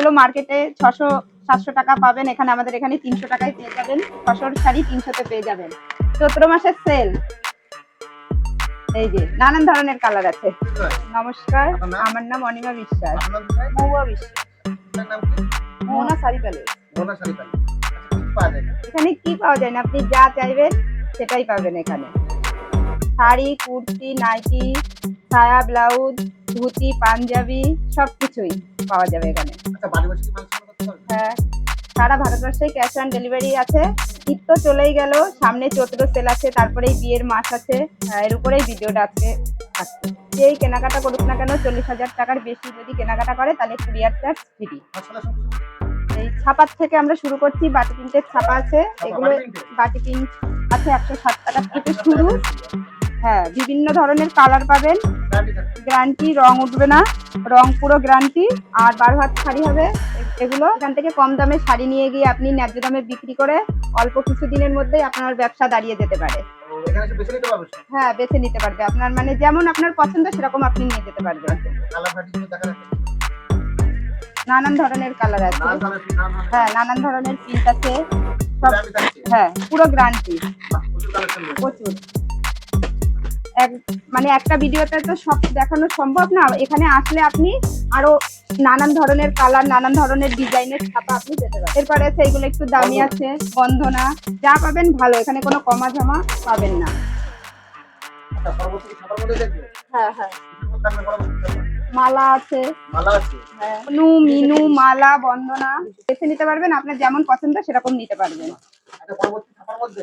যেগুলো মার্কেটে 600-700 টাকা পাবেন, এখানে আমাদের এখানে 300 টাকায় পেয়ে যাবেন। 600 শাড়ি 300-তে পেয়ে যাবেন। চৈত্র মাসের সেল। এই যে নানান ধরনের কালার আছে। নমস্কার, আমার নাম অনিমা বিশ্বাস। মহুয়া বিশ্বাস। মোহনা শাড়ি প্যালেস। এখানে কি পাওয়া যায় না, আপনি যা চাইবেন সেটাই পাবেন এখানে। শাড়ি, কুর্তি, নাইটি, সায়া, ব্লাউজ, ধুতি, পাঞ্জাবি সবকিছুই পাওয়া যাবে এখানে। হ্যাঁ, সারা ভারতবর্ষে ক্যাশ অন ডেলিভারি আছে। ঈদ তো চলেই গেল, সামনে চৈত্র সেল আছে, তারপরেই বিয়ের মাস আছে। এর উপরেই ভিডিওটা আজকে থাকছে। যেই কেনাকাটা করুক না কেন, 40,000 টাকার বেশি যদি কেনাকাটা করে তাহলে কুরিয়ার চার্জ ফ্রি। এই ছাপার থেকে আমরা শুরু করছি। বাটি প্রিন্টের ছাপা আছে, এগুলো বাটি প্রিন্ট আছে 160 টাকা থেকে শুরু। হ্যাঁ, বিভিন্ন ধরনের কালার পাবেন, গ্যারান্টি রং উঠবে না, রং পুরো গ্যারান্টি। আর 12 হাত শাড়ি হবে এগুলো। এখান থেকে কম দামে শাড়ি নিয়ে গিয়ে আপনি ন্যায্য দামে বিক্রি করে অল্প কিছু দিনের মধ্যেই আপনার ব্যবসা দাঁড়িয়ে যেতে পারে। হ্যাঁ, বেছে নিতে পারবে, আপনার মানে যেমন আপনার পছন্দ সেরকম আপনি নিয়ে যেতে পারবেন। নানান ধরনের কালার আছে। হ্যাঁ, নানান ধরনের প্রিন্ট আছে সব। হ্যাঁ, পুরো গ্যারান্টি, প্রচুর। মানে একটা ভিডিওতে তো সব দেখানো সম্ভব না, এখানে আসলে আপনি আরো নানান ধরনের কালার, নানান ধরনের ডিজাইনের ছাপা আপনি পেতে পারেন। এরপরে আছে এইগুলো একটু দামি আছে, বন্ধনা, যা পাবেন ভালো, এখানে কোনো কমা ঝামা পাবেন না। হ্যাঁ হ্যাঁ, মালা আছে, মিনু মিনু মালা, বন্দনা বেছে নিতে পারবেন, আপনার যেমন পছন্দ সেরকম নিতে পারবেন।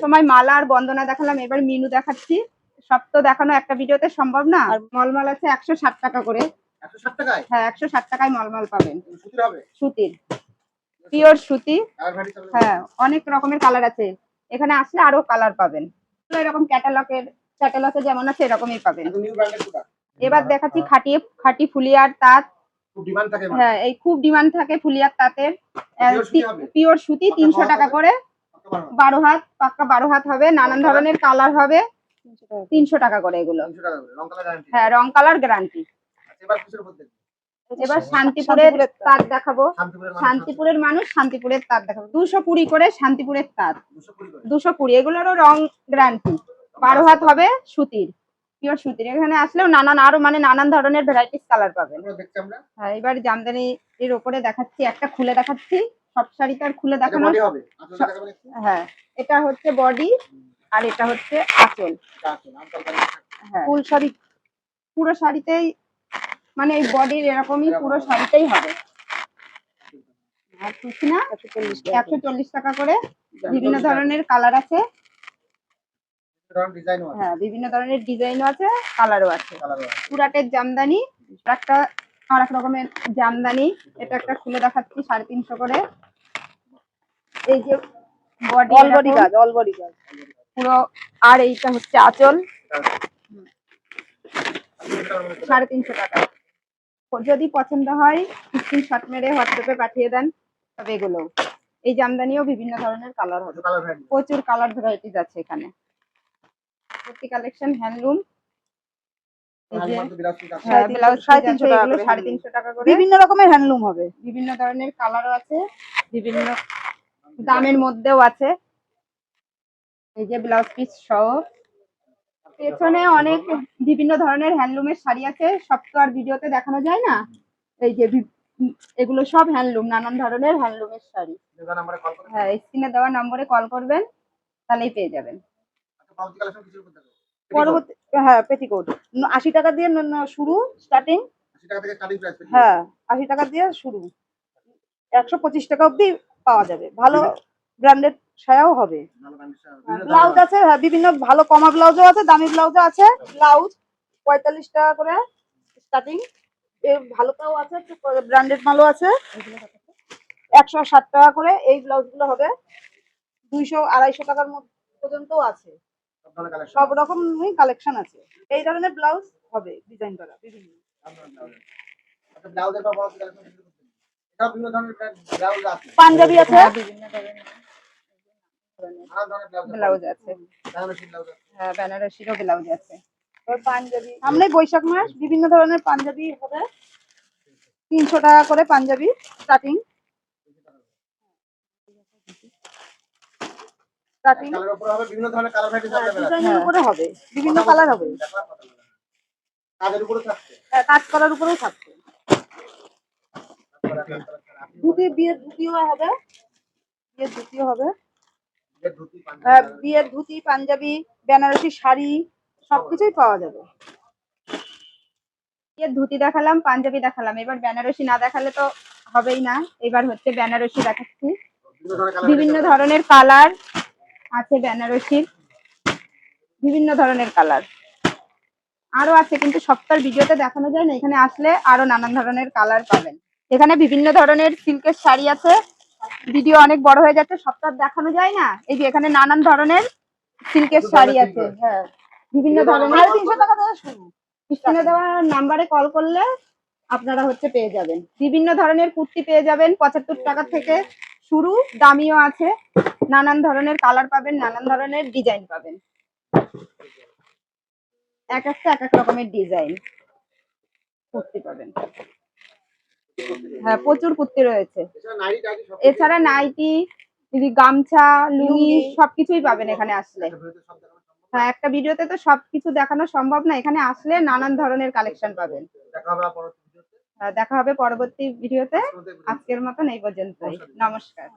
সময় মালা আর বন্দনা দেখালাম, এবার মিনু দেখাচ্ছি। সব তো দেখানো একটা ভিডিওতে সম্ভব না। আর মলমল আছে 160 টাকা করে। 160 টাকায়? হ্যাঁ, 160 টাকায় মলমল পাবেন। সুতির, পিওর সুতি। হ্যাঁ, অনেক রকমের কালার আছে, এখানে আসলে আরো কালার পাবেন। এরকম ক্যাটালগে যেমন আছে এরকমই পাবেন। এবার দেখাচ্ছি খাঁটি ফুলিয়ার তাঁত। হ্যাঁ, এই খুব ডিমান্ড থাকে ফুলিয়ার তাঁতের। পিওর সুতি 300 টাকা করে। 12 হাত, পাক্কা 12 হাত হবে, নানান ধরনের কালার হবে। 300 টাকা করে এগুলো। হ্যাঁ, রং কালার গ্যারান্টি। এবার শান্তিপুরের তাঁত দেখাবো। শান্তিপুরের মানুষ, শান্তিপুরের তাঁত দেখাবো। 220 করে শান্তিপুরের তাঁত, 220। এগুলোরও রং গ্যারান্টি। 12 হাত হবে, সুতির, পিওর সুতির। এখানে আসলেও নানান ধরনের ভ্যারাইটিস কালার পাবেন। হ্যাঁ, এবার জামদানি এর উপরে দেখাচ্ছি, একটা খুলে দেখাচ্ছি। সব শাড়িটা খুলে দেখানো। হ্যাঁ, এটা হচ্ছে বডি আর এটা হচ্ছে আঁচল। হ্যাঁ, ফুল শাড়ি পুরো শাড়িতেই, মানে এই বডির এরকমই পুরো শাড়িতেই হবে। আর কিছু না, 140 টাকা করে। বিভিন্ন ধরনের কালার আছে। হ্যাঁ, বিভিন্ন ধরনের ডিজাইনও আছে, কালারও আছে। পুরাটের জামদানি, একটা আর এক রকমের জামদানি। এটা একটা খুলে দেখাচ্ছি, 350 করে। এই যে বডি, অল বডি কাজ পুরো। আর এইটা হচ্ছে আঁচল, 350 টাকা। যদি পছন্দ হয় স্ক্রিনশট মেরে হোয়াটসঅ্যাপে পাঠিয়ে দেন। তবে এগুলো, এই জামদানিও বিভিন্ন ধরনের কালার হবে, প্রচুর কালার ভ্যারাইটিস আছে এখানে। Kurti collection, handloom. ব্লাউজ 350 টাকা করে। বিভিন্ন রকমের হ্যান্ডলুম হবে, বিভিন্ন ধরনের কালারও আছে, বিভিন্ন দামের মধ্যেও আছে। এই যে ব্লাউজ পিস সহ। পেছনে অনেক বিভিন্ন ধরনের হ্যান্ডলুমের শাড়ি আছে, সব তো আর ভিডিওতে দেখানো যায় না। এই যে এগুলো সব হ্যান্ডলুম, নানান ধরনের হ্যান্ডলুমের শাড়ি। হ্যাঁ, স্ক্রিনে দেওয়া নম্বরে কল করবেন, তাহলেই পেয়ে যাবেন। পরবর্তী, হ্যাঁ, পেটিকোট 80 টাকা দিয়ে শুরু, স্টার্টিং। হ্যাঁ, 80 টাকা দিয়ে শুরু, 125 টাকা অবধি পাওয়া যাবে। ভালো ব্র্যান্ডেড সায়াও হবে। ব্লাউজ আছে, হ্যাঁ, বিভিন্ন ভালো কমা ব্লাউজও আছে, দামি ব্লাউজও আছে। ব্লাউজ 45 টাকা করে স্টার্টিং। ভালোটাও আছে, ব্র্যান্ডেড মালও আছে। 160 টাকা করে এই ব্লাউজগুলো হবে। 200-250 টাকার মধ্যে পর্যন্তও আছে। সব রকমই কালেকশন আছে। এই ধরনের ব্লাউজ হবে ডিজাইন করা বিভিন্ন। পাঞ্জাবি আছে, বিভিন্ন ধরনের ব্লাউজ আছে। হ্যাঁ, বেনারসিরও ব্লাউজ আছে। পাঞ্জাবি সামনে বৈশাখ মাস, বিভিন্ন ধরনের পাঞ্জাবি হবে। 300 টাকা করে পাঞ্জাবি স্টার্টিং। কাটিং কালার উপরে হবে, বিভিন্ন ধরনের কালার ভ্যারাইটিস अवेलेबल আছে। ডিজাইনের উপরে হবে, বিভিন্ন কালার হবে, কাজের উপরে থাকছে। কাজ করার উপরেও থাকছে। ধুতি, বিয়ের ধুতিও হবে, বিয়ের ধুতিও হবে, এর ধুতি পাঞ্জাবি বিয়ের ধুতি, পাঞ্জাবি, বেনারসি শাড়ি সবকিছুই পাওয়া যাবে। বিয়ের ধুতি দেখালাম, পাঞ্জাবি দেখালাম, এবার বেনারসি না দেখালে তো হবেই না। এবার হচ্ছে বেনারসি দেখাচ্ছি। বিভিন্ন ধরনের কালার আছে বেনারসির, বিভিন্ন ধরনের কালার আরো আছে, কিন্তু সবটার ভিডিওতে দেখানো যায় না। এখানে আসলে আরো নানান ধরনের কালার পাবেন। এখানে বিভিন্ন ধরনের সিল্কের শাড়ি আছে, ভিডিও অনেক বড় হয়ে যাচ্ছে, সবটা দেখানো যায় না। এই যে এখানে নানান ধরনের সিল্কের শাড়ি আছে, হ্যাঁ বিভিন্ন ধরনের। 350 টাকা থেকে শুরু, স্ক্রিনে দেওয়া নাম্বারে কল করলে আপনারা হচ্ছে পেয়ে যাবেন। বিভিন্ন ধরনের কুর্তি পেয়ে যাবেন 75 টাকা থেকে শুরু, দামিও আছে। নানান ধরনের কালার পাবেন, নানান ধরনের ডিজাইন পাবেন, এক একটা এক এক রকমের ডিজাইন কুর্তি পাবেন। হ্যাঁ প্রচুর কুর্তি রয়েছে। এছাড়া নাইটি, গামছা, লুঙ্গি সবকিছুই পাবেন এখানে আসলে। হ্যাঁ একটা ভিডিওতে তো সবকিছু দেখানো সম্ভব না, এখানে আসলে নানান ধরনের কালেকশন পাবেন। দেখা হবে পরবর্তী ভিডিওতে। আজকের মতন এই পর্যন্তই, নমস্কার।